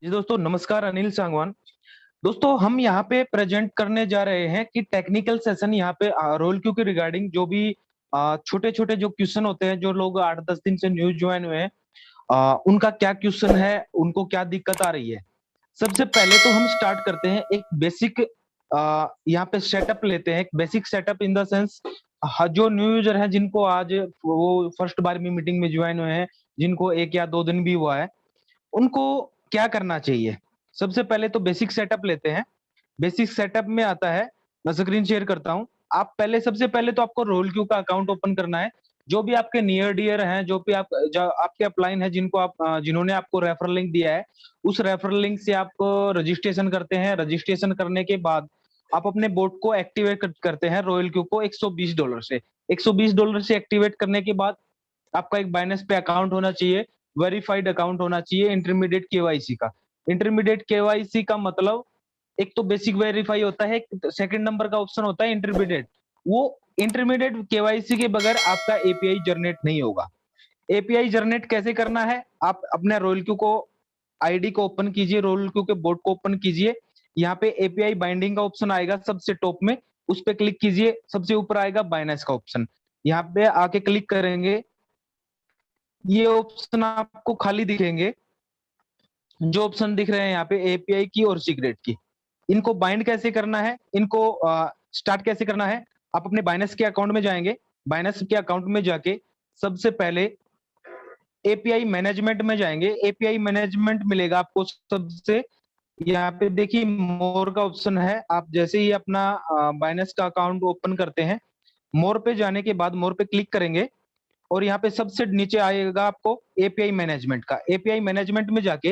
जी दोस्तों, नमस्कार। अनिल सांगवान। दोस्तों, हम यहाँ पे प्रेजेंट करने जा रहे हैं कि टेक्निकल सेशन यहाँ पे रोल क्यू के रिगार्डिंग जो भी छोटे छोटे जो क्वेश्चन होते हैं, जो लोग 8-10 दिन से न्यूज ज्वाइन हुए हैं, उनका क्या क्वेश्चन है, उनको क्या दिक्कत आ रही है। सबसे पहले तो हम स्टार्ट करते हैं एक बेसिक यहाँ पे सेटअप लेते हैं। एक basic setup in the sense, जो न्यू यूजर हैं जिनको आज वो फर्स्ट बार में मीटिंग में ज्वाइन हुए हैं, जिनको 1 या 2 दिन भी हुआ है, उनको क्या करना चाहिए। सबसे पहले तो बेसिक सेटअप लेते हैं। बेसिक सेटअप में आता है, मैं स्क्रीन शेयर करता हूं। आप पहले सबसे पहले तो आपको रोल क्यू का अकाउंट ओपन करना है। जो भी आपके नियर डियर हैं, जो आपके अपलाइन है, जिनको जिन्होंने आपको रेफरल लिंक दिया है, उस रेफरल लिंक से आप रजिस्ट्रेशन करते हैं। रजिस्ट्रेशन करने के बाद आप अपने बोट को एक्टिवेट करते हैं रॉयल क्यू को $120 से। $120 से एक्टिवेट करने के बाद आपका एक बाइनेंस पे अकाउंट होना चाहिए, वेरीफाइड अकाउंट होना चाहिए इंटरमीडिएट केवाईसी का। इंटरमीडिएट केवाईसी का मतलब, एक तो बेसिक वेरीफाई होता है, सेकंड नंबर का ऑप्शन होता है इंटरमीडिएट। वो इंटरमीडिएट केवाईसी के बगैर आपका एपीआई जनरेट नहीं होगा। एपीआई जनरेट कैसे करना है, आप अपने रोल क्यू को आईडी को ओपन कीजिए, रोल क्यू के बोर्ड को ओपन कीजिए। यहाँ पे एपीआई बाइंडिंग का ऑप्शन आएगा सबसे टॉप में, उस पर क्लिक कीजिए। सबसे ऊपर आएगा बाइनेंस का ऑप्शन, यहाँ पे आके क्लिक करेंगे। ये ऑप्शन आपको खाली दिखेंगे। जो ऑप्शन दिख रहे हैं यहाँ पे एपीआई की और सीक्रेट की, इनको बाइंड कैसे करना है, इनको स्टार्ट कैसे करना है। आप अपने बाइनेंस के अकाउंट में जाएंगे। बाइनेंस के अकाउंट में जाके सबसे पहले एपीआई मैनेजमेंट में जाएंगे। एपीआई मैनेजमेंट मिलेगा आपको सबसे। यहाँ पे देखिए मोर का ऑप्शन है। आप जैसे ही अपना बाइनेंस का अकाउंट ओपन करते हैं, मोर पे जाने के बाद मोर पे क्लिक करेंगे और यहाँ पे सबसे नीचे आएगा आपको एपीआई मैनेजमेंट का। एपीआई मैनेजमेंट में जाके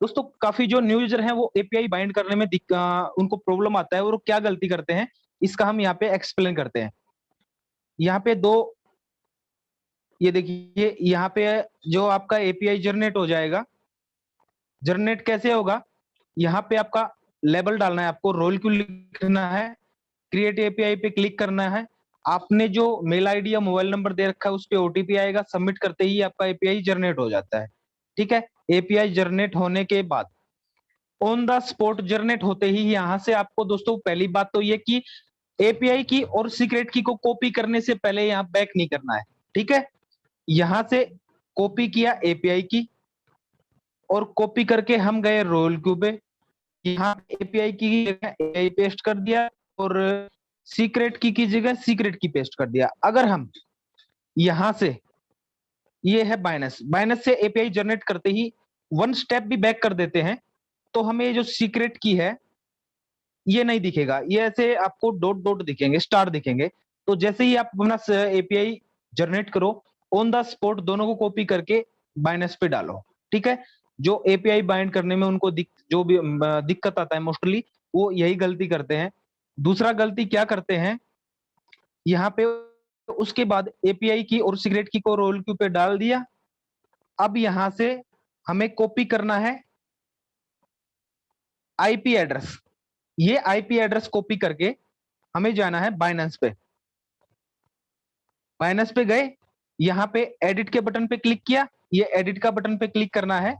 दोस्तों, काफी जो न्यू यूजर हैं वो एपीआई बाइंड करने में उनको प्रॉब्लम आता है और वो क्या गलती करते हैं, इसका हम यहाँ पे एक्सप्लेन करते हैं। यहाँ पे दो, ये देखिए यहाँ पे जो आपका एपीआई जनरेट हो जाएगा। जनरेट कैसे होगा, यहाँ पे आपका लेबल डालना है, आपको रोल क्यू लिखना है, क्रिएट एपीआई पे क्लिक करना है। आपने जो मेल आईडी या मोबाइल नंबर दे रखा है उस पे ओटीपी आएगा। सबमिट करते ही आपका एपीआई जनरेट हो जाता है। ठीक है। एपीआई जनरेट होने के बाद ऑन द स्पॉट जनरेट होते ही यहाँ से आपको दोस्तों, पहली बात तो ये कि एपीआई की और सीक्रेट की को कॉपी करने से पहले यहाँ बैक नहीं करना है। ठीक है। यहां से कॉपी किया एपीआई की और कॉपी करके हम गए रोल क्यू पे। यहाँ एपीआई की जगह एपीआई पेस्ट कर दिया और सीक्रेट की जगह सीक्रेट की पेस्ट कर दिया। अगर हम यहां से, ये है बाइनस, बाइनस से एपीआई जनरेट करते ही वन स्टेप भी बैक कर देते हैं, तो हमें ये जो सीक्रेट की है ये नहीं दिखेगा। ये ऐसे आपको डॉट डॉट दिखेंगे, स्टार दिखेंगे। तो जैसे ही आप अपना एपीआई जनरेट करो, ऑन द स्पॉट दोनों को कॉपी करके बाइनस पे डालो। ठीक है। जो एपीआई बाइंड करने में उनको जो भी दिक्कत आता है, मोस्टली वो यही गलती करते हैं। दूसरा गलती क्या करते हैं, यहाँ पे उसके बाद एपीआई की और सिगरेट की को रोल क्यू पे डाल दिया। अब यहां से हमें कॉपी करना है आईपी एड्रेस। ये आईपी एड्रेस कॉपी करके हमें जाना है बाइनेंस पे। बाइनेंस पे गए, यहाँ पे एडिट के बटन पे क्लिक किया। ये एडिट का बटन पे क्लिक करना है।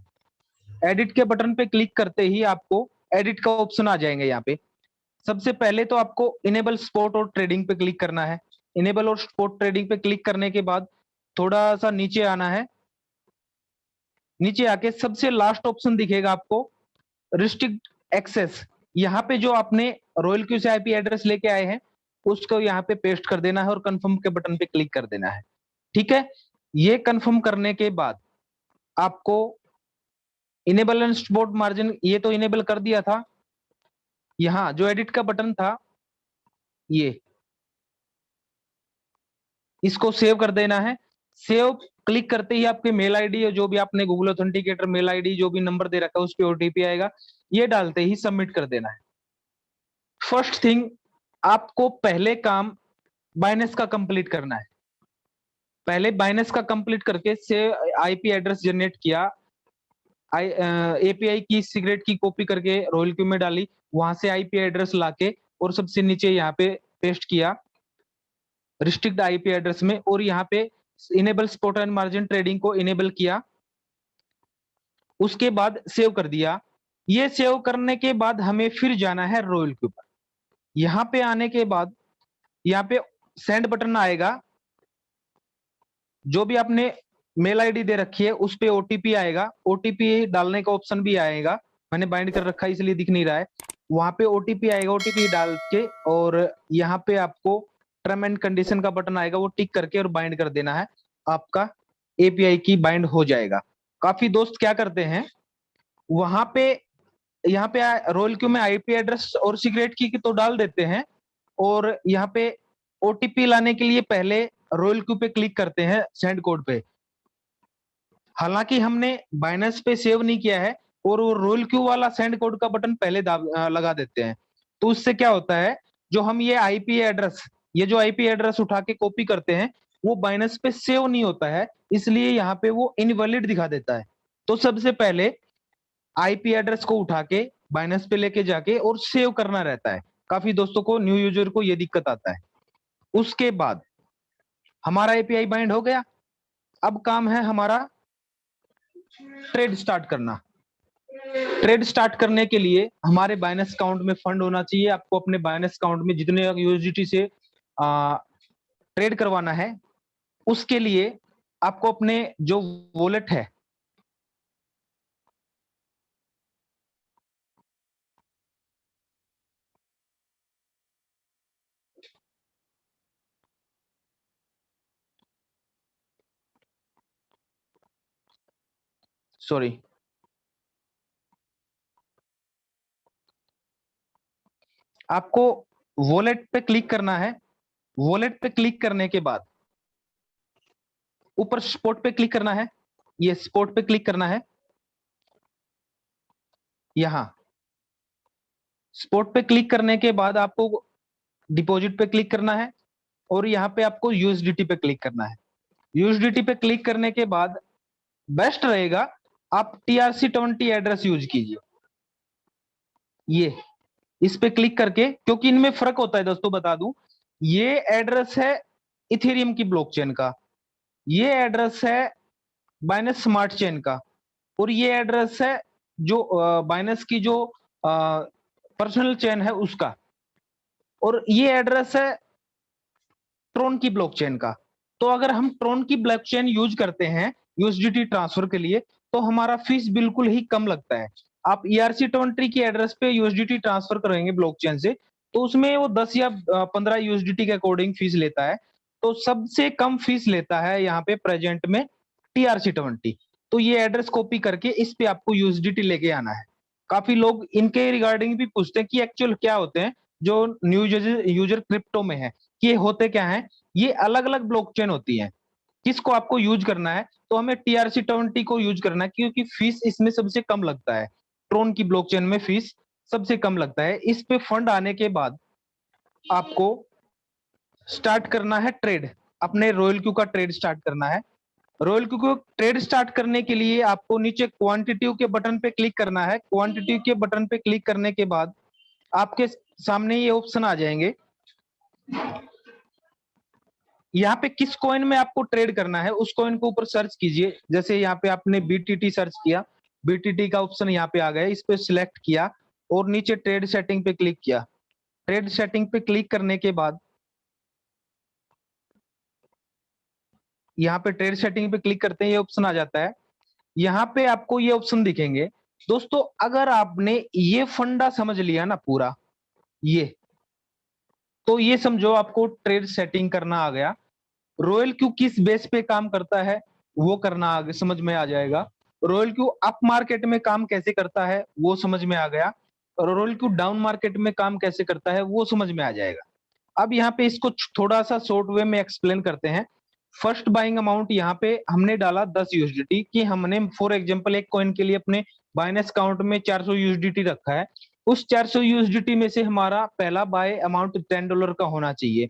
एडिट के बटन पे क्लिक करते ही आपको एडिट का ऑप्शन आ जाएंगे। यहाँ पे सबसे पहले तो आपको इनेबल स्पॉट और ट्रेडिंग पे क्लिक करना है। इनेबल और स्पॉट ट्रेडिंग पे क्लिक करने के बाद थोड़ा सा नीचे आना है। नीचे आके सबसे लास्ट ऑप्शन दिखेगा आपको, रिस्ट्रिक्ट एक्सेस। यहाँ पे जो आपने रॉयल क्यू से आईपी एड्रेस लेके आए हैं उसको यहाँ पे पेस्ट कर देना है और कंफर्म के बटन पे क्लिक कर देना है। ठीक है। ये कंफर्म करने के बाद आपको इनेबल एंड स्पॉट मार्जिन, ये तो इनेबल कर दिया था। यहाँ जो एडिट का बटन था, ये इसको सेव कर देना है। सेव क्लिक करते ही आपके मेल आईडी, जो भी आपने गूगल ऑथेंटिकेटर मेल आईडी जो भी नंबर दे रखा है उस पर ओटीपी आएगा। ये डालते ही सबमिट कर देना है। फर्स्ट थिंग, आपको पहले काम बाइनेंस का कंप्लीट करना है। पहले बाइनेंस का कंप्लीट करके से आईपी एड्रेस जनरेट किया, एपीआई की सिगरेट की कॉपी करके रोल क्यू में डाली, वहां से आईपी एड्रेस लाके और सबसे नीचे यहाँ पे पेस्ट किया रिस्ट्रिक्ट आईपी एड्रेस में, और यहाँ पे enable spot and margin trading को इनेबल किया। उसके बाद सेव कर दिया। ये सेव करने के बाद हमें फिर जाना है रोयल के ऊपर। यहाँ पे आने के बाद यहाँ पे सेंड बटन आएगा, जो भी आपने मेल आईडी दे रखी है उस पे ओटीपी आएगा, ओटीपी डालने का ऑप्शन भी आएगा, मैंने बाइंड कर रखा है इसलिए दिख नहीं रहा है। वहां पे ओटीपी आएगा, ओटीपी डाल के और यहाँ पे आपको टर्म एंड कंडीशन का बटन आएगा, वो टिक करके और बाइंड कर देना है, आपका एपीआई की बाइंड हो जाएगा। काफी दोस्त क्या करते हैं, वहां पे यहाँ पे रोल क्यू में आईपी एड्रेस और सीक्रेट की तो डाल देते हैं, और यहाँ पे ओटीपी लाने के लिए पहले रोल क्यू पे क्लिक करते हैं सेंड कोड पे। हालांकि हमने बाइनेंस पे सेव नहीं किया है और वो रोल क्यू वाला सेंड कोड का बटन पहले लगा देते हैं। तो उससे क्या होता है, जो हम ये आईपी एड्रेस, ये जो आईपी एड्रेस उठा के कॉपी करते हैं वो बाइनेंस पे सेव नहीं होता है, इसलिए यहाँ पे वो इनवैलिड दिखा देता है। तो सबसे पहले आईपी एड्रेस को उठा के बाइनेंस पे लेके जाके और सेव करना रहता है। काफी दोस्तों को, न्यू यूजर को ये दिक्कत आता है। उसके बाद हमारा एपीआई बाइंड हो गया। अब काम है हमारा ट्रेड स्टार्ट करना। ट्रेड स्टार्ट करने के लिए हमारे बाइनेंस अकाउंट में फंड होना चाहिए। आपको अपने बाइनेंस अकाउंट में जितने यूएसडीटी से ट्रेड करवाना है, उसके लिए आपको अपने जो वॉलेट है, सॉरी, आपको वॉलेट पे क्लिक करना है। वॉलेट पे क्लिक करने के बाद ऊपर स्पॉट पे क्लिक करना है, ये स्पॉट पे क्लिक करना है। यहां स्पॉट पे क्लिक करने के बाद आपको डिपॉजिट पे क्लिक करना है और यहाँ पे आपको यूएसडीटी पे क्लिक करना है। यूएसडीटी पे क्लिक करने के बाद बेस्ट रहेगा आप TRC20 एड्रेस यूज कीजिए। ये इस पे क्लिक करके, क्योंकि इनमें फर्क होता है दोस्तों, बता दूं, ये एड्रेस है इथेरियम की ब्लॉकचेन का, ये एड्रेस है बाइनेंस स्मार्ट चेन का, और ये एड्रेस है जो बाइनेंस की जो पर्सनल चेन है उसका, और ये एड्रेस है ट्रोन की ब्लॉकचेन का। तो अगर हम ट्रोन की ब्लॉकचेन यूज करते हैं यूएसडीटी ट्रांसफर के लिए, तो हमारा फीस बिल्कुल ही कम लगता है। आप ERC20 की एड्रेस पे यूएसडीटी ट्रांसफर करेंगे ब्लॉकचेन से, तो उसमें वो 10 या 15 यूएसडीटी के अकॉर्डिंग फीस लेता है। तो सबसे कम फीस लेता है यहाँ पे प्रेजेंट में TRC20। तो ये एड्रेस कॉपी करके इस पे आपको यूएसडीटी लेके आना है। काफी लोग इनके रिगार्डिंग भी पूछते हैं कि एक्चुअल क्या होते हैं जो न्यू यूजर क्रिप्टो में है, ये होते क्या है। ये अलग अलग ब्लॉकचेन होती है, किसको आपको यूज करना है, तो हमें TRC20 को यूज करना है, क्योंकि फीस इसमें सबसे कम लगता है। ट्रोन की ब्लॉकचेन में फीस सबसे कम लगता है। इस पे फंड आने के बाद आपको स्टार्ट करना है ट्रेड, अपने रॉयल क्यू का ट्रेड स्टार्ट करना है। रॉयल क्यू को ट्रेड स्टार्ट करने के लिए आपको नीचे क्वांटिटी के बटन पे क्लिक करना है। क्वांटिटी के बटन पे क्लिक करने के बाद आपके सामने ये ऑप्शन आ जाएंगे। यहाँ पे किस कॉइन में आपको ट्रेड करना है उस कॉइन को ऊपर सर्च कीजिए। जैसे यहाँ पे आपने BTT सर्च किया, BTT का ऑप्शन यहाँ पे आ गया, इस पे सिलेक्ट किया और नीचे ट्रेड सेटिंग पे क्लिक किया। ट्रेड सेटिंग पे क्लिक करने के बाद यहाँ पे ट्रेड सेटिंग पे क्लिक करते हैं, ये ऑप्शन आ जाता है। यहाँ पे आपको ये ऑप्शन दिखेंगे। दोस्तों अगर आपने ये फंडा समझ लिया ना पूरा, ये तो ये समझो आपको ट्रेड सेटिंग करना आ गया। रॉयल क्यू किस बेस पे काम करता है वो करना आगे समझ में आ जाएगा। रॉयल क्यू अप मार्केट में काम कैसे करता है वो समझ में आ गया, और रॉयल क्यू डाउन मार्केट में काम कैसे करता है वो समझ में आ जाएगा। अब यहाँ पे इसको थोड़ा सा शॉर्ट वे में एक्सप्लेन करते हैं। फर्स्ट बाइंग अमाउंट यहाँ पे हमने डाला 10 यूएसडीटी की, हमने फॉर एग्जांपल एक कॉइन के लिए अपने बाइनेंस अकाउंट में 400 यूएसडीटी रखा है। उस 400 यूएसडीटी में से हमारा पहला बाय अमाउंट $10 का होना चाहिए।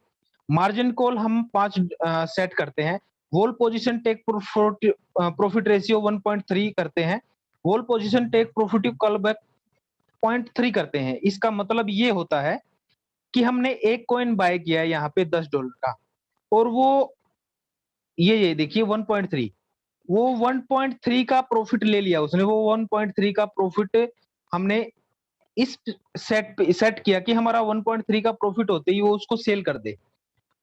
मार्जिन कॉल हम 5 सेट करते हैं। Whole position take profit ratio 1.3 करते हैं। Whole position take profit call back 0.3 करते हैं। इसका मतलब ये होता है कि हमने एक कॉइन बाय किया है यहाँ पे $10 का, और वो ये देखिए 1.3, वो 1.3 का प्रॉफिट ले लिया उसने, वो 1.3 का प्रॉफिट हमने इस सेट किया कि हमारा 1.3 का प्रॉफिट होते ही वो उसको सेल कर दे।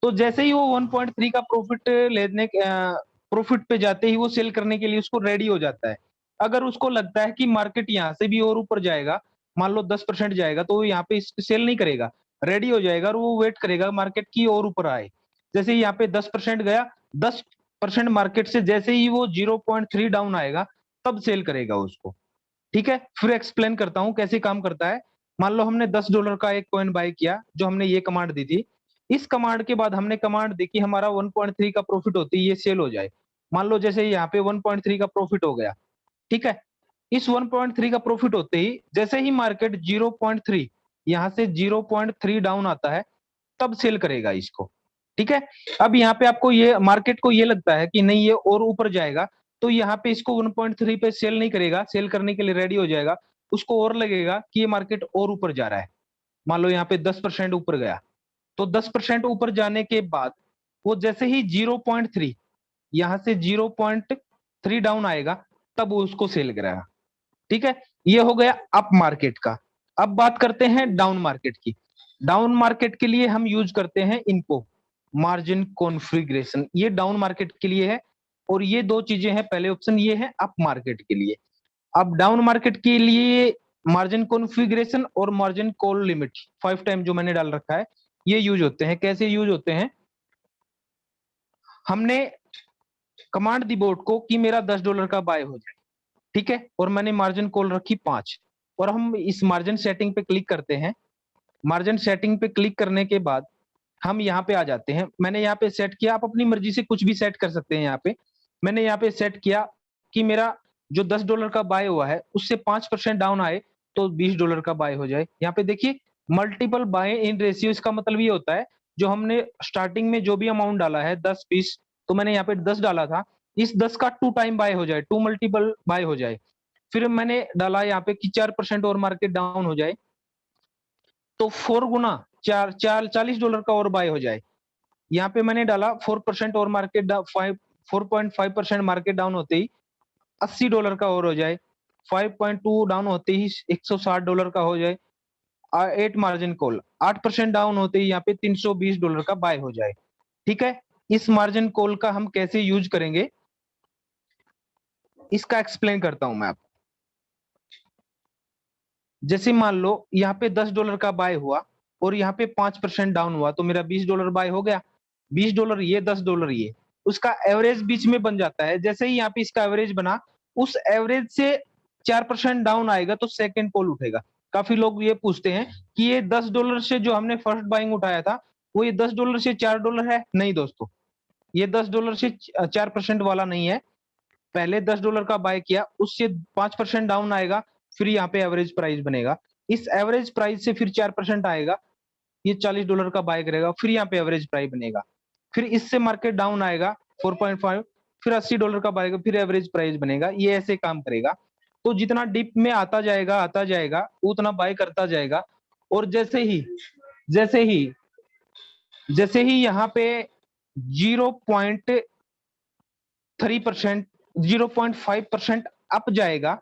तो जैसे ही वो 1.3 का प्रॉफिट लेने प्रॉफिट पे जाते ही वो सेल करने के लिए उसको रेडी हो जाता है। अगर उसको लगता है कि मार्केट यहाँ से भी और ऊपर जाएगा, मान लो 10% जाएगा, तो वो यहाँ पे सेल नहीं करेगा, रेडी हो जाएगा और वो वेट करेगा मार्केट की और ऊपर आए। जैसे यहाँ पे 10% गया, 10% मार्केट से जैसे ही वो 0.3 डाउन आएगा तब सेल करेगा उसको। ठीक है, फिर एक्सप्लेन करता हूं कैसे काम करता है। मान लो हमने $10 का एक कॉइन बाय किया, जो हमने ये कमांड दी थी। इस कमांड के बाद हमने कमांड दी कि हमारा 1.3 का प्रॉफिट होती है ये सेल हो जाए। मान लो जैसे यहाँ पे 1.3 का प्रॉफिट हो गया, ठीक है। इस 1.3 का प्रॉफिट होते ही जैसे ही मार्केट 0.3 यहाँ से 0.3 डाउन आता है तब सेल करेगा इसको। ठीक है, अब यहाँ पे आपको ये मार्केट को ये लगता है कि नहीं ये और ऊपर जाएगा, तो यहाँ पे इसको 1.3 पे सेल नहीं करेगा, सेल करने के लिए रेडी हो जाएगा। उसको और लगेगा कि ये मार्केट और ऊपर जा रहा है। मान लो यहाँ पे 10% ऊपर गया, तो 10% ऊपर जाने के बाद वो जैसे ही 0.3 यहाँ से 0.3 डाउन आएगा तब वो उसको सेल करेगा। ठीक है, ये हो गया अप मार्केट का। अब बात करते हैं डाउन मार्केट की। डाउन मार्केट के लिए हम यूज करते हैं इनको, मार्जिन कॉन्फ़िगरेशन। ये डाउन मार्केट के लिए है और ये दो चीजें हैं। पहले ऑप्शन ये है अप मार्केट के लिए। अब डाउन मार्केट के लिए मार्जिन कॉन्फ़िगरेशन और मार्जिन कॉल लिमिट 5 टाइम जो मैंने डाल रखा है, ये यूज होते हैं। कैसे यूज होते हैं? हमने कमांड दी बोर्ड को कि मेरा $10 का बाय हो जाए, ठीक है, और मैंने मार्जिन कॉल रखी 5, और हम इस मार्जिन सेटिंग पे क्लिक करते हैं। मार्जिन सेटिंग पे क्लिक करने के बाद हम यहाँ पे आ जाते हैं। मैंने यहाँ पे सेट किया, आप अपनी मर्जी से कुछ भी सेट कर सकते हैं यहाँ पे। मैंने यहाँ पे सेट किया कि मेरा जो $10 का बाय हुआ है उससे 5% डाउन आए तो $20 का बाय हो जाए। यहाँ पे देखिए मल्टीपल बाय इन रेशियो, इसका मतलब ये होता है जो हमने स्टार्टिंग में जो भी अमाउंट डाला है 10 20, तो मैंने यहाँ पे 10 डाला था, इस 10 का 2 टाइम बाय हो जाए, 2 मल्टीपल बाय हो जाए। फिर मैंने डाला यहाँ पे कि 4% और मार्केट डाउन हो जाए तो 4 गुना चार चार $40 का और बाय हो जाए। यहाँ पे मैंने डाला 4% और मार्केट 4.5% मार्केट डाउन होते ही $80 का और हो जाए। 5.2 डाउन होते ही $160 का हो जाए। 8 मार्जिन कॉल 8% डाउन होते ही यहाँ पे $320 का बाय हो जाए। ठीक है, इस मार्जिन कॉल का हम कैसे यूज करेंगे इसका एक्सप्लेन करता हूं मैं आपको। जैसे मान लो यहाँ पे $10 का बाय हुआ और यहाँ पे 5% डाउन हुआ तो मेरा $20 बाय हो गया। $20 ये, $10 ये, उसका एवरेज बीच में बन जाता है। जैसे ही यहाँ पे इसका एवरेज बना, उस एवरेज से 4% डाउन आएगा तो सेकंड कॉल उठेगा। काफी लोग ये पूछते हैं कि ये $10 से जो हमने फर्स्ट बाइंग उठाया था वो ये $10 से $4 है। नहीं दोस्तों, ये $10 से 4% वाला नहीं है। पहले $10 का बाय किया, उससे 5% डाउन आएगा, फिर यहाँ पे एवरेज प्राइस बनेगा। इस एवरेज प्राइस से फिर 4% आएगा, ये $40 का बाय करेगा, फिर यहाँ पे एवरेज प्राइस बनेगा। फिर इससे मार्केट डाउन आएगा 4.5, फिर $80 का बाय, फिर एवरेज प्राइस बनेगा। ये ऐसे काम करेगा। तो जितना डिप में आता जाएगा उतना बाय करता जाएगा। और जैसे ही जैसे ही यहाँ पे 0.3%, 0.5% अप जाएगा,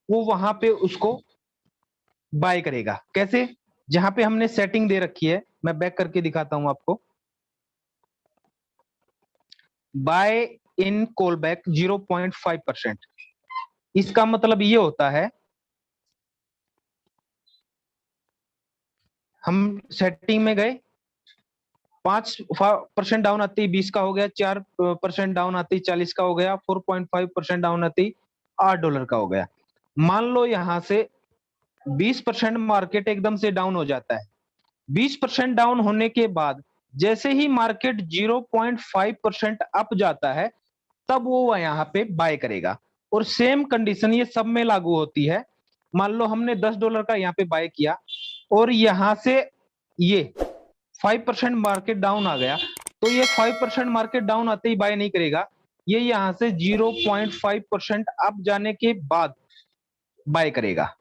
वो वहां पे उसको बाय करेगा। कैसे? जहां पे हमने सेटिंग दे रखी है, मैं बैक करके दिखाता हूं आपको। बाय इन कॉल बैक 0.5%, इसका मतलब ये होता है, हम सेटिंग में गए, 5% डाउन आती 20 का हो गया, 4% डाउन आती 40 का हो गया, 4.5% डाउन आती $8 का हो गया। मान लो यहां से 20% मार्केट एकदम से डाउन हो जाता है। 20% डाउन होने के बाद जैसे ही मार्केट 0.5% अप जाता है तब वो यहाँ पे बाय करेगा। और सेम कंडीशन ये सब में लागू होती है। मान लो हमने $10 का यहाँ पे बाय किया और यहां से ये 5% मार्केट डाउन आ गया, तो ये 5% मार्केट डाउन आते ही बाय नहीं करेगा, ये यहां से 0.5% अप जाने के बाद बाय करेगा।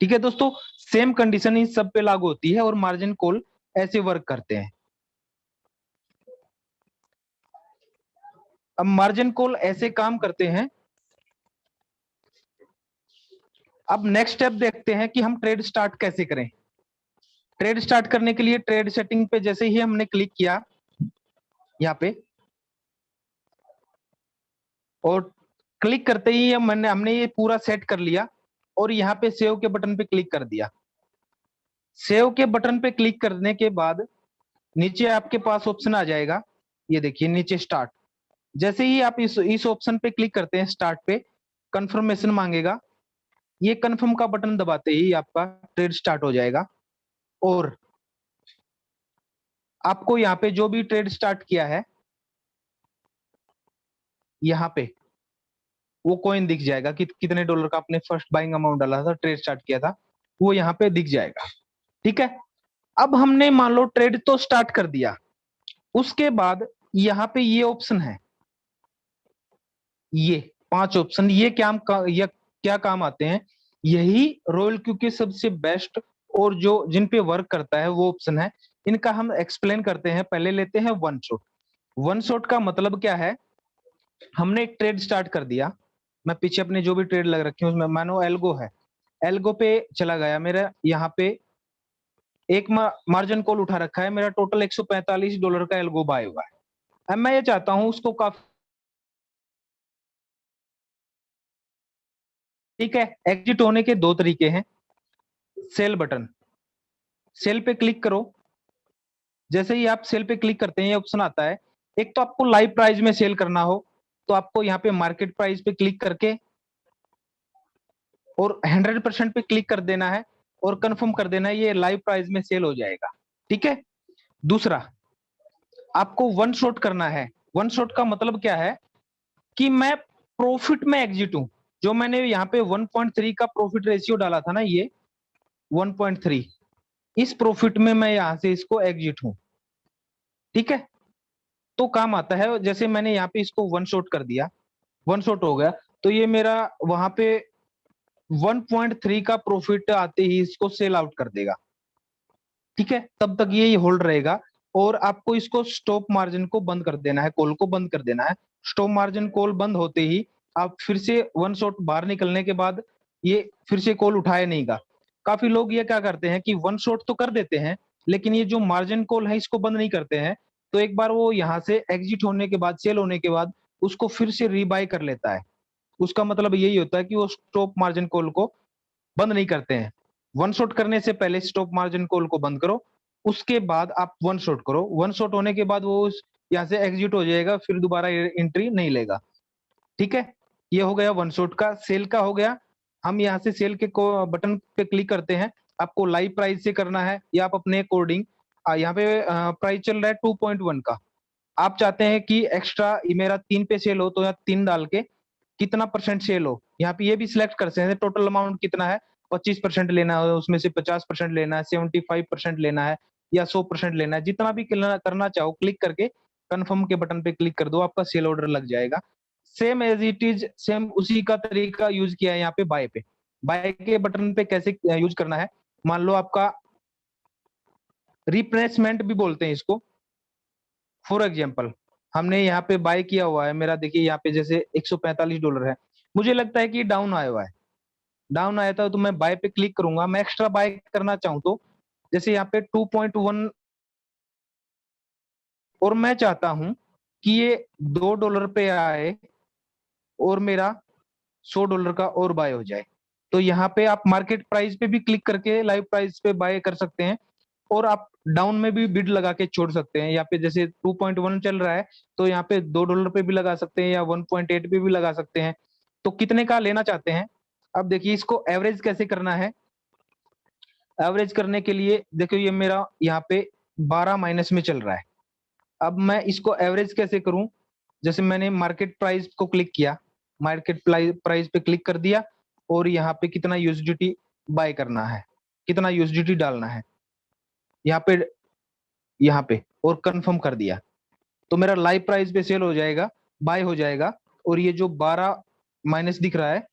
ठीक है दोस्तों, सेम कंडीशन इन सब पे लागू होती है और मार्जिन कॉल ऐसे वर्क करते हैं। अब मार्जिन कॉल ऐसे काम करते हैं। अब नेक्स्ट स्टेप देखते हैं कि हम ट्रेड स्टार्ट कैसे करें। ट्रेड स्टार्ट करने के लिए ट्रेड सेटिंग पे जैसे ही हमने क्लिक किया यहाँ पे, और क्लिक करते ही हमने ये पूरा सेट कर लिया और यहाँ पे सेव के बटन पे क्लिक कर दिया। सेव के बटन पे क्लिक करने के बाद नीचे आपके पास ऑप्शन आ जाएगा, ये देखिए नीचे स्टार्ट। जैसे ही आप इस ऑप्शन पे क्लिक करते हैं स्टार्ट पे, कंफर्मेशन मांगेगा। ये कंफर्म का बटन दबाते ही आपका ट्रेड स्टार्ट हो जाएगा और आपको यहाँ पे जो भी ट्रेड स्टार्ट किया है यहाँ पे वो कॉइन दिख जाएगा कि कितने डॉलर का आपने फर्स्ट बाइंग अमाउंट डाला था, ट्रेड स्टार्ट किया था, वो यहाँ पे दिख जाएगा। ठीक है, अब हमने मान लो ट्रेड तो स्टार्ट कर दिया, उसके बाद यहाँ पे ये ऑप्शन है, ये 5 ऑप्शन, ये क्या काम आते हैं, यही रॉयल क्यू के सबसे बेस्ट और जो जिन पे वर्क करता है वो ऑप्शन है। इनका हम एक्सप्लेन करते हैं। पहले लेते हैं वन शॉट। वन शॉट का मतलब क्या है, हमने एक ट्रेड स्टार्ट कर दिया, मैं पीछे अपने जो भी ट्रेड लग रखे हैं उसमें मानो एल्गो है, एल्गो पे चला गया, मेरा यहाँ पे एक मार्जिन कॉल उठा रखा है, मेरा टोटल $145 का एल्गो बाय हुआ है। अब मैं ये चाहता हूं उसको काफी, ठीक है, एग्जिट होने के 2 तरीके हैं। सेल बटन, सेल पे क्लिक करो। जैसे ही आप सेल पे क्लिक करते हैं ये ऑप्शन आता है। एक तो आपको लाइव प्राइस में सेल करना हो तो आपको यहाँ पे मार्केट प्राइस पे क्लिक करके और 100% पे क्लिक कर देना है और कंफर्म कर देना है, ये लाइव प्राइस में सेल हो जाएगा। ठीक है, दूसरा आपको वन शॉट करना है। वन शॉट का मतलब क्या है कि मैं प्रॉफिट में एग्जिट हूं। जो मैंने यहाँ पे 1.3 का प्रॉफिट रेशियो डाला था ना, ये 1.3, इस प्रॉफिट में मैं यहां से इसको एग्जिट हूं। ठीक है, तो काम आता है। जैसे मैंने यहाँ पे इसको वन शॉट कर दिया, वन शॉट हो गया, तो ये मेरा वहां पे 1.3 का प्रॉफिट आते ही इसको सेल आउट कर देगा। ठीक है, तब तक ये होल्ड रहेगा और आपको इसको स्टॉप मार्जिन को बंद कर देना है, कॉल को बंद कर देना है। स्टॉप मार्जिन कॉल बंद होते ही आप फिर से वन शॉट बाहर निकलने के बाद ये फिर से कॉल उठाए नहीं गा। काफी लोग ये क्या करते हैं कि वन शॉट तो कर देते हैं लेकिन ये जो मार्जिन कॉल है इसको बंद नहीं करते हैं। तो एक बार वो यहाँ से एग्जिट होने के बाद, सेल होने के बाद उसको फिर से रीबाय कर लेता है। उसका मतलब यही होता है कि वो स्टॉप मार्जिन कॉल को बंद नहीं करते हैं। वन शॉट करने से पहले स्टॉप मार्जिन कॉल को बंद करो, उसके बाद आप वन शॉट करो। वन शॉट होने के बाद वो यहाँ से एग्जिट हो जाएगा, फिर दोबारा एंट्री नहीं लेगा। ठीक है, ये हो गया वन शॉट का। सेल का हो गया, हम यहाँ से सेल के बटन पे क्लिक करते हैं। आपको लाइव प्राइस से करना है या आप अपने अकॉर्डिंग, यहाँ पे प्राइस चल रहा है 2.1 का, आप चाहते हैं कि एक्स्ट्रा मेरा 3 पे सेल हो तो यहाँ 3 डाल के कितना परसेंट सेल हो, यहाँ पे ये भी सिलेक्ट कर सकते हैं। टोटल अमाउंट कितना है, 25% लेना है, उसमें से 50% लेना है, 75% लेना है या 100% लेना है, जितना भी करना चाहो क्लिक करके कंफर्म के बटन पे क्लिक कर दो, आपका सेल ऑर्डर लग जाएगा। Same as it is, same उसी का तरीका यूज किया है यहाँ पे बाय पे। बाय के बटन पे कैसे यूज करना है, मान लो आपका रिप्लेसमेंट भी बोलते हैं इसको। फॉर एग्जाम्पल हमने यहाँ पे बाय किया हुआ है, मेरा देखिए यहाँ पे जैसे $145 है, मुझे लगता है कि डाउन आया हुआ है, डाउन आया था तो मैं बाय पे क्लिक करूंगा। मैं एक्स्ट्रा बाय करना चाहूँ तो जैसे यहाँ पे 2.1, और मैं चाहता हूं कि ये $2 पे आए और मेरा $100 का और बाय हो जाए, तो यहाँ पे आप मार्केट प्राइस पे भी क्लिक करके लाइव प्राइस पे बाय कर सकते हैं और आप डाउन में भी बिड लगा के छोड़ सकते हैं। यहाँ पे जैसे 2.1 चल रहा है तो यहाँ पे $2 पे भी लगा सकते हैं या 1.8 पे भी लगा सकते हैं। तो कितने का लेना चाहते हैं, अब देखिए इसको एवरेज कैसे करना है। एवरेज करने के लिए देखो ये मेरा यहाँ पे 12 माइनस में चल रहा है। अब मैं इसको एवरेज कैसे करूं, जैसे मैंने मार्केट प्राइस को क्लिक किया, मार्केट प्राइस पे क्लिक कर दिया और यहाँ पे कितना यूएसडीटी बाय करना है, कितना यूएसडीटी डालना है यहाँ पे और कंफर्म कर दिया, तो मेरा लाइव प्राइस पे सेल हो जाएगा, बाय हो जाएगा। और ये जो 12 माइनस दिख रहा है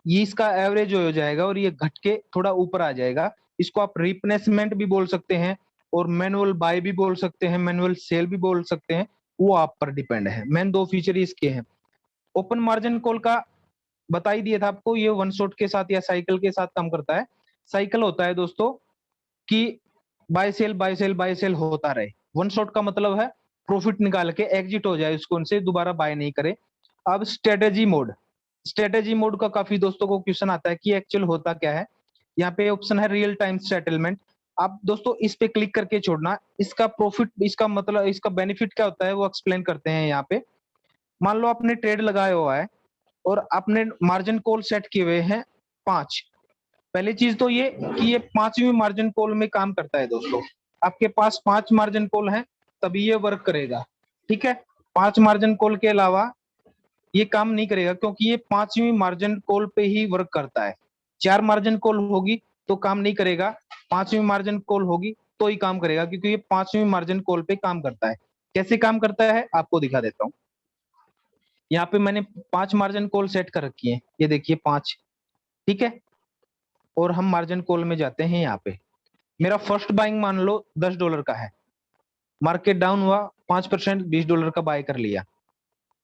ये इसका एवरेज हो जाएगा और ये घट के थोड़ा ऊपर आ जाएगा। इसको आप रिप्लेसमेंट भी बोल सकते हैं और मैनुअल बाय भी बोल सकते हैं, मैनुअल सेल भी बोल सकते हैं, वो आप पर डिपेंड है। मेन 2 फीचर इसके हैं। ओपन मार्जिन कॉल का बता ही दिया था आपको, ये वन शॉट के साथ या साइकिल के साथ काम करता है। साइकिल होता है दोस्तों कि buy sell buy sell buy sell होता रहे। वन शॉट का मतलब है प्रॉफिट निकाल के एग्जिट हो जाए, उसको उनसे दोबारा बाय नहीं करे। अब स्ट्रेटेजी मोड, स्ट्रेटेजी मोड का काफी दोस्तों को क्वेश्चन आता है कि एक्चुअल होता क्या है। यहाँ पे ऑप्शन है रियल टाइम सेटलमेंट। आप दोस्तों इस पे क्लिक करके छोड़ना, इसका प्रॉफिट, इसका मतलब, इसका बेनिफिट क्या होता है वो एक्सप्लेन करते हैं यहाँ पे। मान लो आपने ट्रेड लगाया हुआ है और आपने मार्जिन कॉल सेट किए हुए हैं 5। पहली चीज तो ये कि ये 5वीं मार्जिन कॉल में काम करता है दोस्तों। आपके पास 5 मार्जिन कॉल है तभी ये वर्क करेगा, ठीक है। 5 मार्जिन कॉल के अलावा ये काम नहीं करेगा, क्योंकि ये 5वीं मार्जिन कॉल पे ही वर्क करता है। 4 मार्जिन कॉल होगी तो काम नहीं करेगा, 5वीं मार्जिन कॉल होगी तो ही काम करेगा, क्योंकि ये 5वीं मार्जिन कॉल पे काम करता है। कैसे काम करता है आपको दिखा देता हूँ। यहाँ पे मैंने 5 मार्जिन कॉल सेट कर रखी है, ये देखिए 5, ठीक है। और हम मार्जिन कॉल में जाते हैं। यहाँ पे मेरा फर्स्ट बाइंग मान लो $10 का है, मार्केट डाउन हुआ 5%, $20 का बाय कर लिया।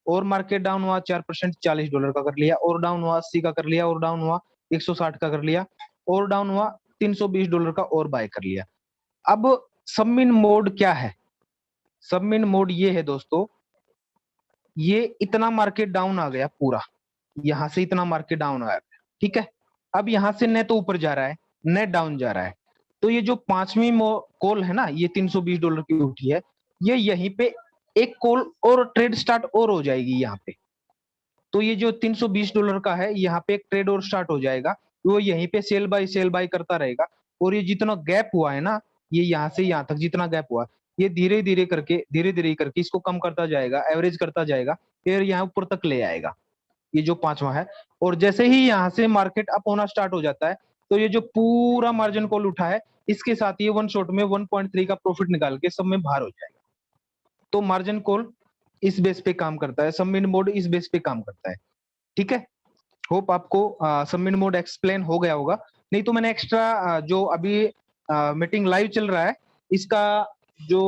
और मार्केट डाउन हुआ 4%, $40 का कर लिया। और डाउन हुआ 80 का कर लिया। और डाउन हुआ 160 का कर लिया। और डाउन हुआ $320 का और बाय कर लिया। अब सबमिन मोड क्या है? सबमिन मोड ये है दोस्तों, ये इतना मार्केट डाउन आ गया पूरा, यहां से इतना मार्केट डाउन आ गया, ठीक है। अब यहां से न तो ऊपर जा रहा है न डाउन जा रहा है, तो ये जो 5वीं कॉल है ना, ये $320 की उठी है, ये यहीं पे एक कॉल और ट्रेड स्टार्ट और हो जाएगी यहाँ पे। तो ये जो $320 का है, यहाँ पे एक ट्रेड और स्टार्ट हो जाएगा, वो यहीं पे सेल बाय करता रहेगा। और ये जितना गैप हुआ है ना, ये यहाँ से यहाँ तक जितना गैप हुआ, ये धीरे धीरे करके इसको कम करता जाएगा, एवरेज करता जाएगा, फिर यहाँ ऊपर तक ले आएगा, ये जो 5वां है। और जैसे ही यहाँ से मार्केट अप होना स्टार्ट हो जाता है, तो ये जो पूरा मार्जिन कॉल उठा है, इसके साथ ये वन शॉट में 1.3 का प्रॉफिट निकाल के सब में बाहर हो जाएगा। तो मार्जिन कॉल इस बेस पे काम करता है, सबमिट मोड इस बेस पे काम करता है, ठीक है। होप आपको सबमिट मोड एक्सप्लेन हो गया होगा। नहीं तो मैंने एक्स्ट्रा जो अभी मीटिंग लाइव चल रहा है, इसका जो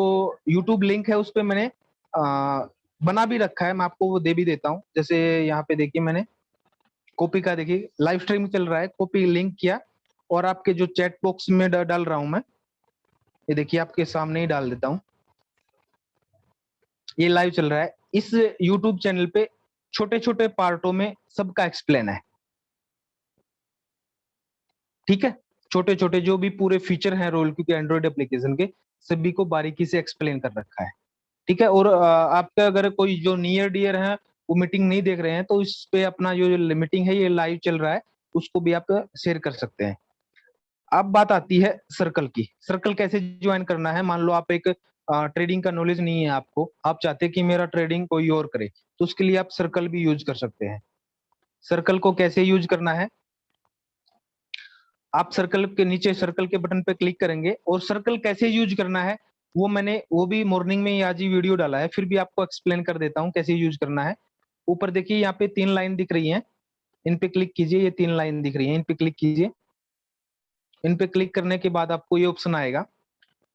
यूट्यूब लिंक है उस पे मैंने बना भी रखा है, मैं आपको वो दे भी देता हूँ। जैसे यहाँ पे देखिए, मैंने कॉपी का, देखिए लाइव स्ट्रीम चल रहा है, कॉपी लिंक किया और आपके जो चैट बॉक्स में डाल रहा हूं मैं, ये देखिए आपके सामने ही डाल देता हूँ। ये लाइव चल रहा है इस यूट्यूब चैनल पे, छोटे छोटे पार्टों में सबका एक्सप्लेन है, ठीक है। छोटे छोटे जो भी पूरे फीचर हैं रोल क्योंकि एंड्रॉइड एप्लीकेशन के, सभी को बारीकी से एक्सप्लेन कर रखा है, ठीक है। और आपका अगर कोई जो नियर डियर है वो मीटिंग नहीं देख रहे हैं, तो इस पे अपना जो मीटिंग है ये लाइव चल रहा है, उसको भी आप शेयर कर सकते हैं। अब बात आती है सर्कल की। सर्कल कैसे ज्वाइन करना है? मान लो आप एक ट्रेडिंग का नॉलेज नहीं है आपको, आप चाहते हैं कि मेरा ट्रेडिंग कोई और करे, तो उसके लिए आप सर्कल भी यूज कर सकते हैं। सर्कल को कैसे यूज करना है? आप सर्कल के नीचे सर्कल के बटन पे क्लिक करेंगे, और सर्कल कैसे यूज करना है वो भी मॉर्निंग में ही आज ही वीडियो डाला है, फिर भी आपको एक्सप्लेन कर देता हूँ कैसे यूज करना है। ऊपर देखिए यहाँ पे 3 लाइन दिख रही हैं, इन पे क्लिक कीजिए। ये 3 लाइन दिख रही हैं, इन पे क्लिक कीजिए। इन पे क्लिक करने के बाद आपको ये ऑप्शन आएगा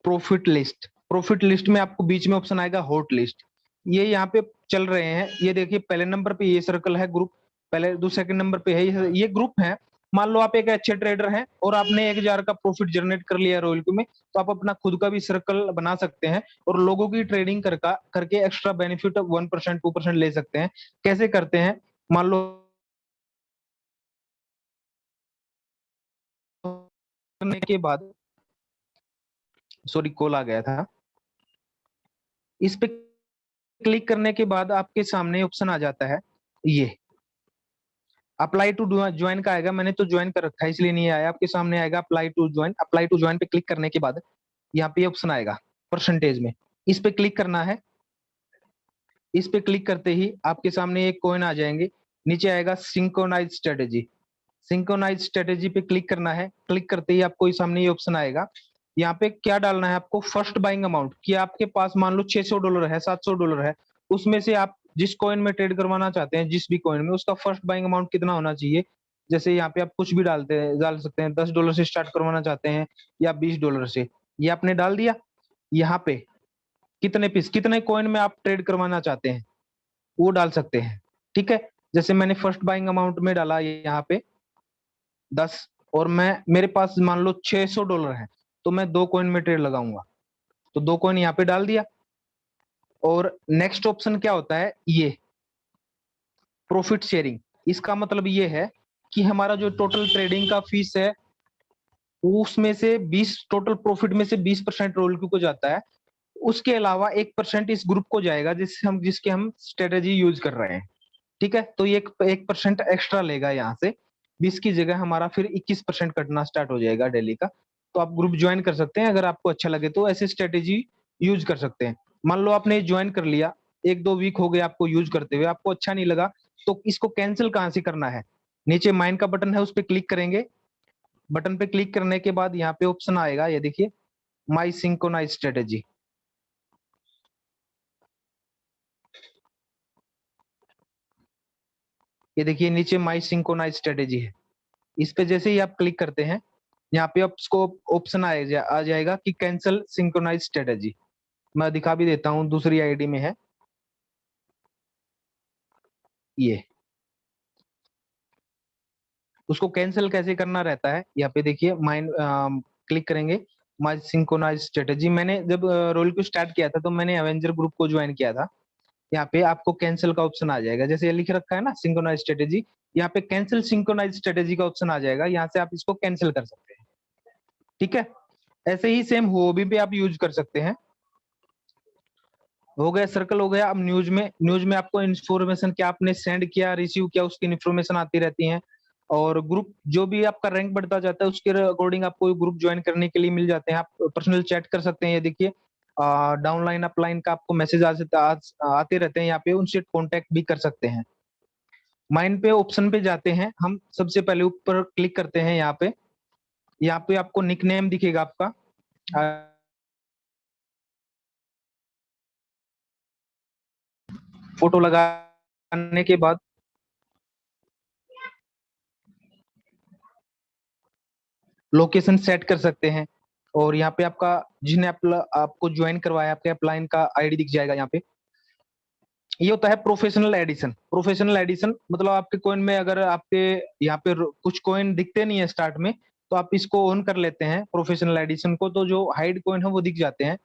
प्रॉफिट लिस्ट। प्रॉफिट लिस्ट में आपको बीच में ऑप्शन आएगा हॉट लिस्ट। ये यहाँ पे चल रहे हैं, ये देखिए पहले नंबर पे ये सर्कल है ग्रुप, पहले दूसरे सेकंड नंबर पे है ये ग्रुप है। मान लो आप एक अच्छे ट्रेडर हैं और आपने 1,000 का प्रॉफिट जनरेट कर लिया रॉयल क्यू में, तो आप अपना खुद का भी सर्कल बना सकते हैं और लोगों की ट्रेडिंग करके एक्स्ट्रा बेनिफिट 1% 2% ले सकते हैं। कैसे करते हैं? मान लो करने के बाद, सॉरी कॉल आ गया था, इस पे क्लिक करने के बाद आपके सामने ऑप्शन आ जाता है ये अप्लाई टू ज्वाइन का आएगा। मैंने तो ज्वाइन कर रखा है इसलिए नहीं आया, आपके सामने आएगा apply to join. Apply to join पे क्लिक करने के बाद यहाँ पे ऑप्शन आएगा परसेंटेज में, इस पे क्लिक करना है। इस पे क्लिक करते ही आपके सामने एक कॉइन आ जाएंगे, नीचे आएगा सिंक्रोनाइज स्ट्रेटेजी। सिंक्रोनाइज स्ट्रेटेजी पे क्लिक करना है। क्लिक करते ही आपको सामने ये ऑप्शन आएगा, यहाँ पे क्या डालना है आपको? फर्स्ट बाइंग अमाउंट, कि आपके पास मान लो $600 है, $700 है, उसमें से आप जिस कॉइन में ट्रेड करवाना चाहते हैं, जिस भी कॉइन में, उसका फर्स्ट बाइंग अमाउंट कितना होना चाहिए। जैसे यहाँ पे आप कुछ भी डाल सकते हैं, $10 से स्टार्ट करवाना चाहते हैं या $20 से, ये आपने डाल दिया। यहाँ पे कितने पीस, कितने कॉइन में आप ट्रेड करवाना चाहते हैं वो डाल सकते हैं, ठीक है। जैसे मैंने फर्स्ट बाइंग अमाउंट में डाला यहाँ पे 10, और मेरे पास मान लो $600 है, तो मैं 2 कॉइन में ट्रेड लगाऊंगा, तो 2 कॉइन यहाँ पे डाल दिया। और नेक्स्ट ऑप्शन क्या होता है, ये प्रॉफिट शेयरिंग। इसका मतलब ये है कि हमारा जो टोटल ट्रेडिंग का फीस है उसमें से 20, टोटल प्रॉफिट में से 20% रोल क्यू को जाता है। उसके अलावा 1% इस ग्रुप को जाएगा जिसके हम स्ट्रेटेजी यूज कर रहे हैं। ठीक है, तो ये 1% एक्स्ट्रा लेगा यहाँ से, 20 की जगह हमारा फिर 21% कटना स्टार्ट हो जाएगा डेली का। तो आप ग्रुप ज्वाइन कर सकते हैं, अगर आपको अच्छा लगे तो ऐसी स्ट्रेटेजी यूज कर सकते हैं। मान लो आपने ज्वाइन कर लिया, 1-2 वीक हो गए आपको यूज करते हुए, आपको अच्छा नहीं लगा, तो इसको कैंसिल कहाँ से करना है, नीचे माइन का बटन है उस पर क्लिक करेंगे। बटन पे क्लिक करने के बाद यहाँ पे ऑप्शन आएगा, ये देखिए, माई सिंक्रोनाइज स्ट्रेटेजी। ये देखिए नीचे माई सिंक्रोनाइज स्ट्रेटेजी है, इस पे जैसे ही आप क्लिक करते हैं यहाँ पे आपको ऑप्शन आ जाएगा कि कैंसिल सिंक्रोनाइज स्ट्रेटेजी। मैं दिखा भी देता हूँ, दूसरी आईडी में है ये। उसको कैंसिल कैसे करना रहता है, यहाँ पे देखिए माइन क्लिक करेंगे, माई सिंक्रोनाइज स्ट्रेटेजी। मैंने जब रोल को स्टार्ट किया था तो मैंने एवेंजर ग्रुप को ज्वाइन किया था। यहाँ पे आपको कैंसिल का ऑप्शन आ जाएगा, जैसे ये लिख रखा है ना सिंक्रोनाइज स्ट्रेटेजी, यहाँ पे कैंसिल सिंक्रोनाइज स्ट्रेटेजी का ऑप्शन आ जाएगा, यहाँ से आप इसको कैंसिल कर सकते हैं। ठीक है, ऐसे ही सेम हॉबी पे आप यूज कर सकते हैं। हो गया, सर्कल हो गया। अब न्यूज में आपको इन्फॉर्मेशन क्या आपने सेंड किया, रिसीव किया, उसकी इन्फॉर्मेशन आती रहती है। और ग्रुप जो भी आपका रैंक बढ़ता जाता है उसके अकॉर्डिंग आपको ग्रुप ज्वाइन करने के लिए मिल जाते हैं, आप पर्सनल चैट कर सकते हैं। ये देखिए डाउनलाइन अपलाइन का आपको मैसेज आते रहते हैं, यहाँ पे उनसे कॉन्टेक्ट भी कर सकते हैं। माइंड पे ऑप्शन पे जाते हैं हम, सबसे पहले ऊपर क्लिक करते हैं यहाँ पे आपको निक नेम दिखेगा आपका। फोटो लगाने के बाद लोकेशन सेट कर सकते हैं, और यहाँ पे आपका जिसने आपको ज्वाइन करवाया आपके अपलाइन का आईडी दिख जाएगा यहाँ पे। ये होता है प्रोफेशनल एडिशन। प्रोफेशनल एडिशन मतलब आपके कॉइन में अगर आपके यहाँ पे कुछ कॉइन दिखते नहीं है स्टार्ट में, तो आप इसको ऑन कर लेते हैं प्रोफेशनल एडिशन को, तो जो हाइड कॉइन है वो दिख जाते हैं।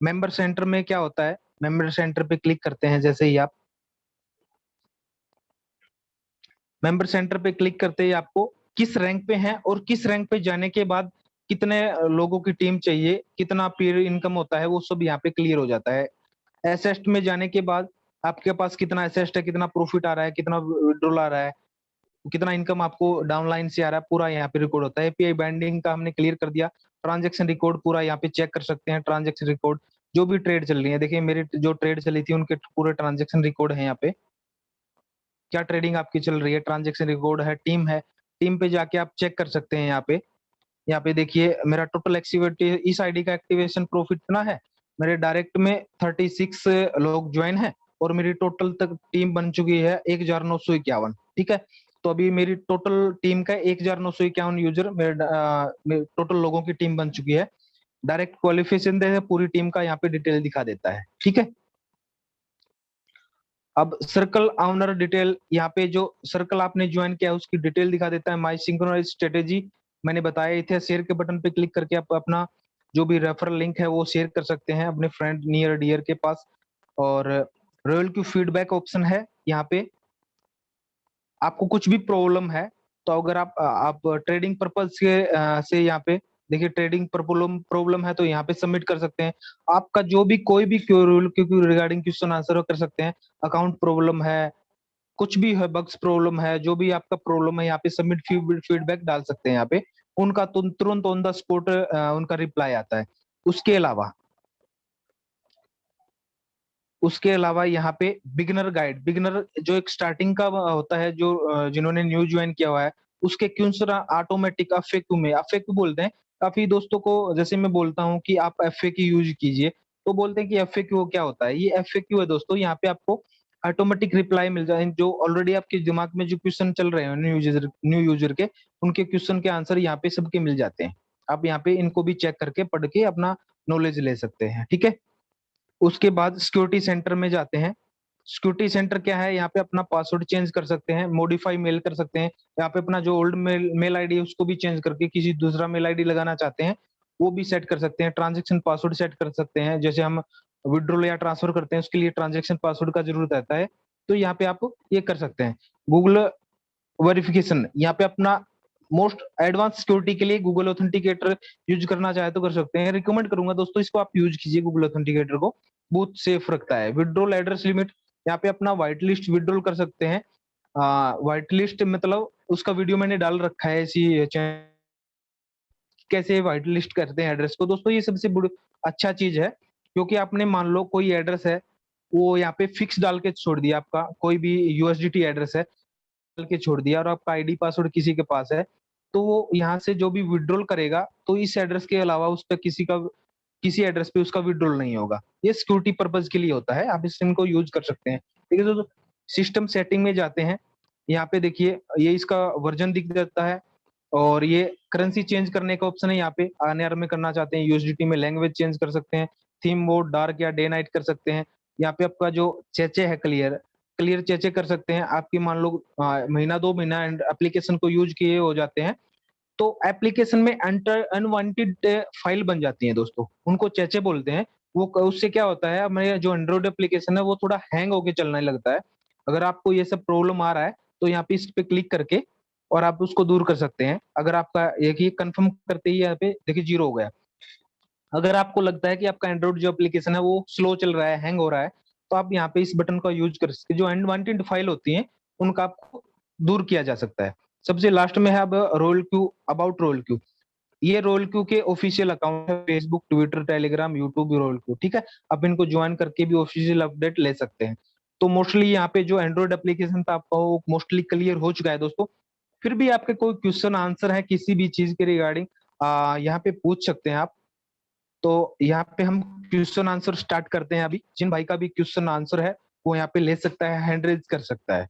मेंबर सेंटर में क्या होता है, मेंबर सेंटर पे क्लिक करते हैं जैसे ही आप, मेंबर सेंटर पे क्लिक करते ही आपको किस रैंक पे हैं और किस रैंक पे जाने के बाद कितने लोगों की टीम चाहिए, कितना पीर इनकम होता है, वो सब यहाँ पे क्लियर हो जाता है। एसेस्ट में जाने के बाद आपके पास कितना एसेस्ट है, कितना प्रॉफिट आ रहा है, कितना विड्रॉल आ रहा है, कितना इनकम आपको डाउनलाइन से आ रहा है, पूरा यहाँ पे रिकॉर्ड होता है। एपीआई बाइंडिंग का हमने क्लियर कर दिया। ट्रांजेक्शन रिकॉर्ड पूरा यहाँ पे चेक कर सकते हैं, ट्रांजेक्शन रिकॉर्ड जो भी ट्रेड चल रही है, देखिए मेरी जो ट्रेड चली थी उनके पूरे ट्रांजेक्शन रिकॉर्ड है यहाँ पे, क्या ट्रेडिंग आपकी चल रही है, ट्रांजेक्शन रिकॉर्ड है। टीम पे जाके आप चेक कर सकते हैं यहाँ पे देखिए मेरा टोटल एक्टिविटी, इस आईडी का एक्टिवेशन प्रॉफिट कितना है, मेरे डायरेक्ट में 36 लोग ज्वाइन है, और मेरी टोटल तक टीम बन चुकी है 1951। ठीक है, तो अभी मेरी टोटल टीम का 1951 यूजर मेरे टोटल लोगों की टीम बन चुकी है। डायरेक्ट क्वालिफिकेशन दे पूरी टीम का यहाँ पे डिटेल दिखा देता है। ठीक है, अब सर्कल ऑनर डिटेल, यहाँ पे जो सर्कल आपने ज्वाइन किया है उसकी डिटेल दिखा देता है। माई सिंक्रोनाइज स्ट्रेटेजी मैंने बताया थे, शेयर के बटन पे क्लिक करके आप अपना जो भी रेफरल लिंक है वो शेयर कर सकते हैं अपने फ्रेंड नियर डियर के पास। और रॉयल क्यू फीडबैक ऑप्शन है यहाँ पे, आपको कुछ भी प्रॉब्लम है तो अगर आप ट्रेडिंग पर्पज से यहाँ पे देखिए ट्रेडिंग प्रॉब्लम है तो यहाँ पे सबमिट कर सकते हैं। आपका जो भी कोई भी क्योंकि रिगार्डिंग क्वेश्चन आंसर कर सकते हैं। अकाउंट प्रॉब्लम है, कुछ भी है, बग्स प्रॉब्लम है, जो भी आपका प्रॉब्लम है यहाँ पे सबमिट फीडबैक डाल सकते हैं यहाँ पे। उनका तुरंत ऑन द स्पॉट उनका रिप्लाई आता है। उसके अलावा उसके अलावा यहाँ पे बिगिनर गाइड, बिगिनर जो एक स्टार्टिंग का होता है, जो जिन्होंने न्यू ज्वाइन किया हुआ है उसके क्वेश्चन ऑटोमेटिक एफएक्यू में, एफएक्यू बोलते हैं। काफी दोस्तों को जैसे मैं बोलता हूँ कि आप एफएक्यू यूज कीजिए, तो बोलते हैं कि एफएक्यू क्या होता है। ये एफएक्यू है दोस्तों, यहाँ पे आपको ऑटोमेटिक रिप्लाई मिल जाए, जो ऑलरेडी आपके दिमाग में जो क्वेश्चन चल रहे हैं न्यू यूजर के, उनके क्वेश्चन के आंसर यहाँ पे सबके मिल जाते हैं। आप यहाँ पे इनको भी चेक करके पढ़ के अपना नॉलेज ले सकते हैं। ठीक है, उसके बाद सिक्योरिटी सेंटर में जाते हैं। सिक्योरिटी सेंटर क्या है, यहाँ पे अपना पासवर्ड चेंज कर सकते हैं, मॉडिफाई मेल कर सकते हैं, यहाँ पे अपना जो ओल्ड मेल आईडी है उसको भी चेंज करके किसी दूसरा मेल आईडी लगाना चाहते हैं वो भी सेट कर सकते हैं। ट्रांजेक्शन पासवर्ड सेट कर सकते हैं, जैसे हम विड्रॉल या ट्रांसफर करते हैं उसके लिए ट्रांजेक्शन पासवर्ड का जरूरत रहता है, तो यहाँ पे आप ये कर सकते हैं। गूगल वेरिफिकेशन, यहाँ पे अपना मोस्ट एडवांस सिक्योरिटी के लिए गूगल ऑथेंटिकेटर यूज करना चाहे तो कर सकते हैं। रिकमेंड करूंगा दोस्तों इसको आप यूज कीजिए, गूगल ऑथेंटिकेटर को, बहुत सेफ रखता है। विड्रॉल एड्रेस लिमिट, यहाँ पे अपना व्हाइट लिस्ट विड्रॉल कर सकते हैं। व्हाइट लिस्ट मतलब उसका वीडियो मैंने डाल रखा है इसी कैसे व्हाइट लिस्ट करते हैं एड्रेस को। दोस्तों ये सबसे अच्छा चीज है, क्योंकि आपने मान लो कोई एड्रेस है वो यहाँ पे फिक्स डाल के छोड़ दिया, आपका कोई भी यूएसडीटी एड्रेस है डाल के छोड़ दिया और आपका आईडी पासवर्ड किसी के पास है, तो वो यहाँ से जो भी विड्रॉल करेगा तो इस एड्रेस के अलावा उस पर किसी एड्रेस पे उसका विड्रॉल नहीं होगा। ये सिक्योरिटी पर्पज के लिए होता है, आप इनको यूज कर सकते हैं। ठीक है, तो सिस्टम सेटिंग में जाते हैं, यहाँ पे देखिए ये इसका वर्जन दिख जाता है और ये करेंसी चेंज करने का ऑप्शन है। यहाँ पे आरएनआर में करना चाहते हैं यूएसडीटी में, लैंग्वेज चेंज कर सकते हैं, थीम मोड डार्क या डे नाइट कर सकते हैं। यहाँ पे आपका जो चेचे है क्लियर चेचे कर सकते हैं। आपकी मान लो महीना 2 महीना एप्लीकेशन को यूज किए हो जाते हैं तो एप्लीकेशन में अनवांटेड फाइल बन जाती है दोस्तों, उनको चेचे बोलते हैं। वो उससे क्या होता है, हमारे जो एंड्रॉइड एप्लीकेशन है वो थोड़ा हैंग होके चलने लगता है। अगर आपको ये सब प्रॉब्लम आ रहा है तो यहाँ पे इस पे क्लिक करके और आप उसको दूर कर सकते हैं। अगर आपका एक ही कंफर्म करते ही यहाँ पे देखिए 0 हो गया। अगर आपको लगता है कि आपका एंड्रॉइड जो एप्लीकेशन है वो स्लो चल रहा है, हैंग हो रहा है, तो आप यहाँ पे इस बटन का यूज कर सकते हैं। जो अनवांटेड फाइल होती है उनका आपको दूर किया जा सकता है। सबसे लास्ट में है अब roll Q, about roll Q. ये रोल क्यू के ऑफिशियल अकाउंट है, Facebook, Twitter, Telegram, YouTube, roll Q. ठीक है, आप इनको ज्वाइन करके भी ऑफिशियल अपडेट ले सकते हैं। तो मोस्टली यहाँ पे जो एंड्रॉइड एप्लीकेशन था आपका वो मोस्टली क्लियर हो चुका है दोस्तों। फिर भी आपके कोई क्वेश्चन आंसर है किसी भी चीज के रिगार्डिंग, यहाँ पे पूछ सकते हैं आप। तो यहाँ पे हम क्वेश्चन आंसर स्टार्ट करते हैं। अभी जिन भाई का भी क्वेश्चन आंसर है वो यहाँ पे ले सकता है, हैंड रेज कर सकता है।